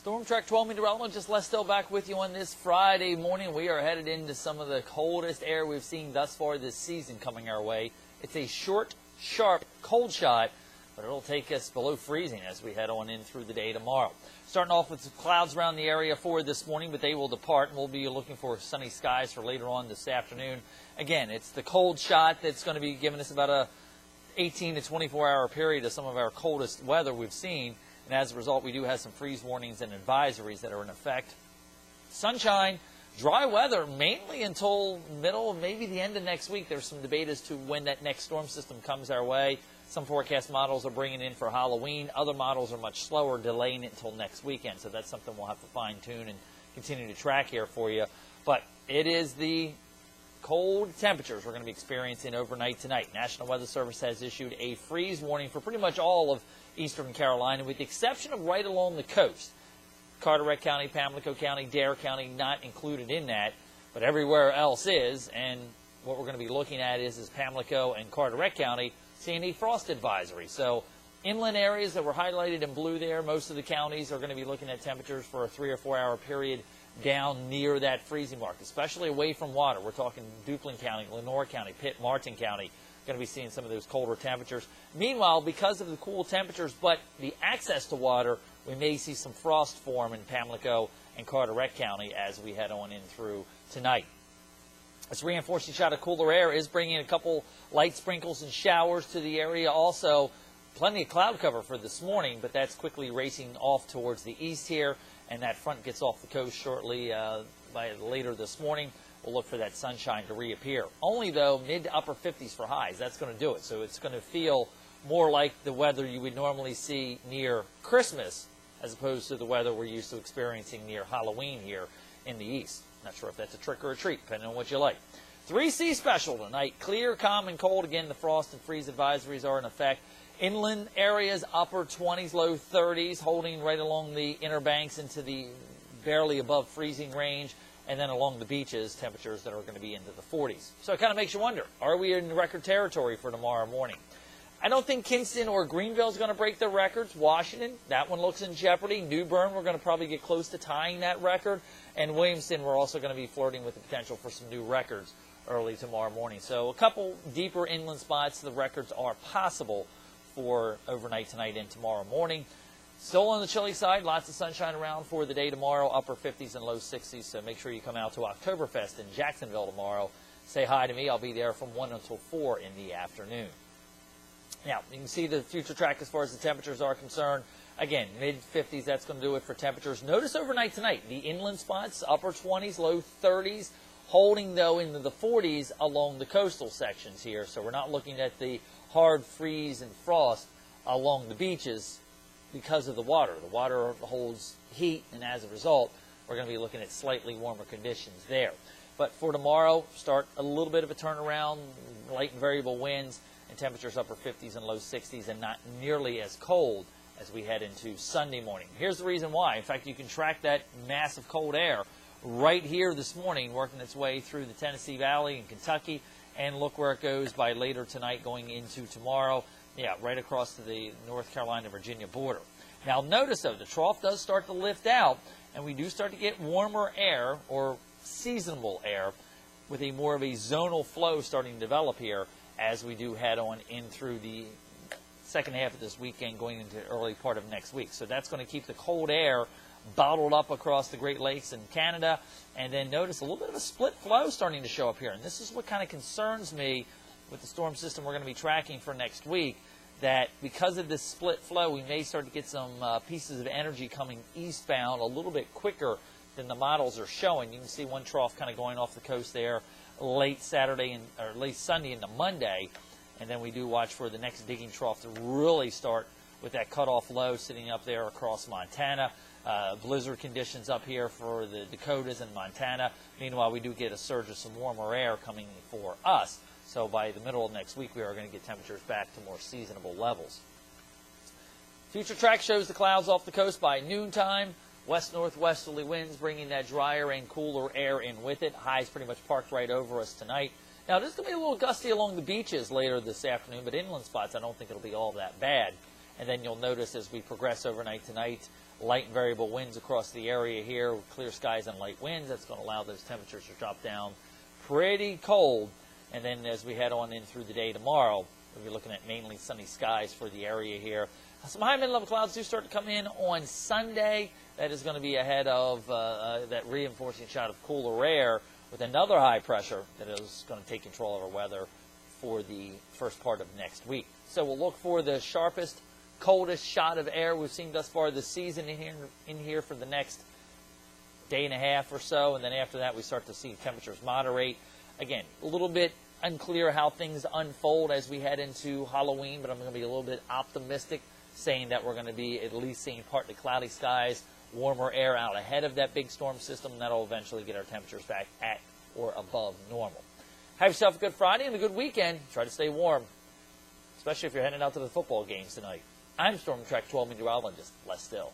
Storm Track 12 meteorologist just Les still back with you on this Friday morning. We are headed into some of the coldest air we've seen thus far this season coming our way. It's a short, sharp, cold shot, but it'll take us below freezing as we head on in through the day tomorrow. Starting off with some clouds around the area for this morning, but they will depart, and we'll be looking for sunny skies for later on this afternoon. Again, it's the cold shot that's going to be giving us about a 18 to 24-hour period of some of our coldest weather we've seen. And as a result, we do have some freeze warnings and advisories that are in effect. Sunshine, dry weather, mainly until middle, maybe the end of next week. There's some debate as to when that next storm system comes our way. Some forecast models are bringing in for Halloween. Other models are much slower, delaying it until next weekend. So that's something we'll have to fine-tune and continue to track here for you. But it is the cold temperatures we're going to be experiencing overnight tonight. National Weather Service has issued a freeze warning for pretty much all of eastern Carolina, with the exception of right along the coast. Carteret County, Pamlico County, Dare County not included in that, but everywhere else is. And what we're going to be looking at is Pamlico and Carteret County seeing a frost advisory. So inland areas that were highlighted in blue there, most of the counties are going to be looking at temperatures for a 3 or 4 hour period down near that freezing mark, especially away from water. We're talking Duplin County, Lenoir County, Pitt, Martin County, going to be seeing some of those colder temperatures. Meanwhile, because of the cool temperatures but the access to water, we may see some frost form in Pamlico and Carteret County as we head on in through tonight. This reinforcing shot of cooler air is bringing a couple light sprinkles and showers to the area. Also, plenty of cloud cover for this morning, but that's quickly racing off towards the east here, and that front gets off the coast shortly by later this morning. We'll look for that sunshine to reappear. Only, though, mid to upper 50s for highs. That's going to do it. So it's going to feel more like the weather you would normally see near Christmas as opposed to the weather we're used to experiencing near Halloween here in the east. Not sure if that's a trick or a treat, depending on what you like. 3C special tonight. Clear, calm, and cold. Again, the frost and freeze advisories are in effect. Inland areas, upper 20s, low 30s, holding right along the inner banks into the barely above freezing range. And then along the beaches, temperatures that are going to be into the 40s. So it kind of makes you wonder, are we in record territory for tomorrow morning? I don't think Kinston or Greenville is going to break their records. Washington, that one looks in jeopardy. New Bern, we're going to probably get close to tying that record. And Williamston, we're also going to be flirting with the potential for some new records early tomorrow morning. So a couple deeper inland spots, the records are possible for overnight tonight and tomorrow morning. Still on the chilly side, lots of sunshine around for the day tomorrow, upper 50s and low 60s. So make sure you come out to Oktoberfest in Jacksonville tomorrow. Say hi to me. I'll be there from 1 until 4 in the afternoon. Now, you can see the future track as far as the temperatures are concerned. Again, mid-50s, that's going to do it for temperatures. Notice overnight tonight, the inland spots, upper 20s, low 30s, holding, though, into the 40s along the coastal sections here. So we're not looking at the hard freeze and frost along the beaches because of the water. The water holds heat, and as a result, we're going to be looking at slightly warmer conditions there. But for tomorrow, start a little bit of a turnaround, light and variable winds, and temperatures upper 50s and low 60s, and not nearly as cold as we head into Sunday morning. Here's the reason why. In fact, you can track that massive cold air right here this morning, working its way through the Tennessee Valley and Kentucky, and look where it goes by later tonight going into tomorrow. Yeah, right across to the North Carolina-Virginia border. Now, notice, though, the trough does start to lift out, and we do start to get warmer air, or seasonable air, with a more of a zonal flow starting to develop here as we do head on in through the second half of this weekend going into the early part of next week. So that's going to keep the cold air bottled up across the Great Lakes and Canada. And then notice a little bit of a split flow starting to show up here. And this is what kind of concerns me with the storm system we're going to be tracking for next week, that because of this split flow, we may start to get some pieces of energy coming eastbound a little bit quicker than the models are showing. You can see one trough kind of going off the coast there late Saturday or late Sunday into Monday. And then we do watch for the next digging trough to really start with that cutoff low sitting up there across Montana. Blizzard conditions up here for the Dakotas and Montana. Meanwhile, we do get a surge of some warmer air coming for us. So by the middle of next week, we are going to get temperatures back to more seasonable levels. Future track shows the clouds off the coast by noontime. West-northwesterly winds bringing that drier and cooler air in with it. Highs pretty much parked right over us tonight. Now, this is going to be a little gusty along the beaches later this afternoon, but inland spots, I don't think it'll be all that bad. And then you'll notice as we progress overnight tonight, light and variable winds across the area here with clear skies and light winds. That's going to allow those temperatures to drop down pretty cold. And then as we head on in through the day tomorrow, we'll be looking at mainly sunny skies for the area here. Some high mid-level clouds do start to come in on Sunday. That is going to be ahead of that reinforcing shot of cooler air with another high pressure that is going to take control of our weather for the first part of next week. So we'll look for the sharpest, coldest shot of air we've seen thus far this season in here for the next day and a half or so. And then after that, we start to see temperatures moderate. Again, a little bit unclear how things unfold as we head into Halloween, but I'm going to be a little bit optimistic, saying that we're going to be at least seeing partly cloudy skies, warmer air out ahead of that big storm system, and that will eventually get our temperatures back at or above normal. Have yourself a good Friday and a good weekend. Try to stay warm, especially if you're heading out to the football games tonight. I'm Storm Track 12 meteorologist Les Still.